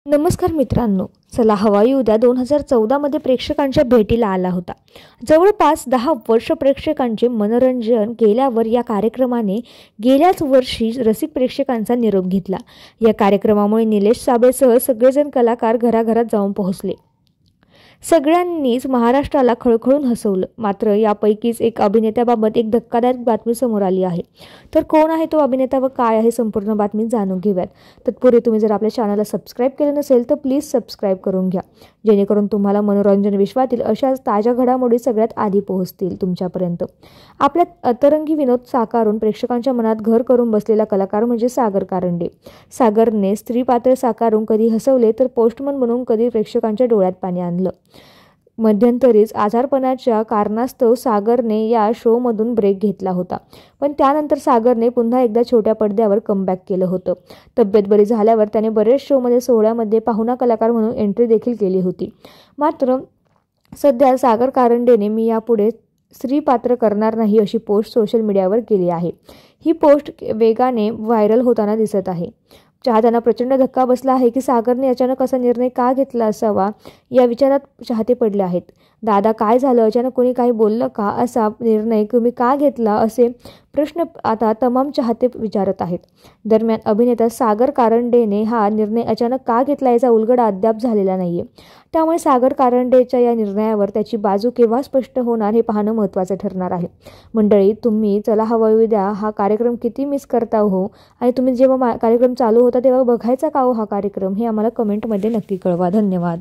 नमस्कार मित्रांनो, चला हवा येऊ द्या 2014 मध्ये प्रेक्षकांच्या भेटीला आला होता. जवळपास 10 वर्ष प्रेक्षकांचे मनोरंजन केल्यावर या कार्यक्रमाने गेल्याच वर्षी रसिक प्रेक्षकांचा निरोप घेतला. या कार्यक्रमामुळे निलेश साबळेसह सगळेजण कलाकार घराघरात जाऊन पोहोचले. सगळ्यांनीच महाराष्ट्राला खळखळून हसवलं. मात्र यापैकीच एक अभिनेत्याबाबत एक धक्कादायक बातमी समोर आली आहे. तर कोण आहे तो अभिनेता व काय आहे संपूर्ण बातमी जाणून घेऊयात. तत्पूर्वी तुम्ही जर आपल्या चॅनलला सबस्क्राईब केलं नसेल तर प्लीज सबस्क्राईब करून घ्या, जेणेकरून तुम्हाला मनोरंजन विश्वातील अशाच ताज्या घडामोडी सगळ्यात आधी पोहोचतील तुमच्यापर्यंत. आपल्या अतरंगी विनोद साकारून प्रेक्षकांच्या मनात घर करून बसलेला कलाकार म्हणजे सागर कारंडे. सागरने स्त्री पात्र साकारून कधी हसवले तर पोस्टमन बनवून कधी प्रेक्षकांच्या डोळ्यात पाणी आणलं. मध्यंतरीच आजारपणाच्या कारणास्तव सागरने या शोमधून ब्रेक घेतला होता, पण त्यानंतर सागरने पुन्हा एकदा छोट्या पडद्यावर कमबॅक केलं होतं. तब्येत बरी झाल्यावर त्याने बरेच शोमध्ये सोहळ्यामध्ये पाहुणा कलाकार म्हणून एंट्री देखील केली होती. मात्र सध्या सागर कारंडेने मी यापुढे स्त्री पात्र करणार नाही अशी पोस्ट सोशल मीडियावर केली आहे. ही पोस्ट वेगाने व्हायरल होताना दिसत आहे. चाहत्यांना प्रचंड धक्का बसला आहे की सागरने अचानक असा निर्णय का घेतला असावा या विचारात चाहते पडले आहेत. दादा काय झालं, अचानक कोणी काही बोललं का, असा निर्णय तुम्ही का घेतला असे प्रश्न आता तमाम चाहते विचारत आहेत. दरम्यान अभिनेता सागर कारंडेने हा निर्णय अचानक का घेतला याचा उलगडा अद्याप झालेला नाहीये. त्यामुळे सागर कारंडेच्या या निर्णयावर त्याची बाजू केव्हा स्पष्ट होणार हे पाहणं महत्त्वाचं ठरणार आहे. मंडळी, तुम्ही चला हवा येऊ द्या हा कार्यक्रम किती मिस करता हो, आणि तुम्ही जेव्हा कार्यक्रम चालू होता तेव्हा बघायचा का हो हा कार्यक्रम, हे आम्हाला कमेंटमध्ये नक्की कळवा. धन्यवाद.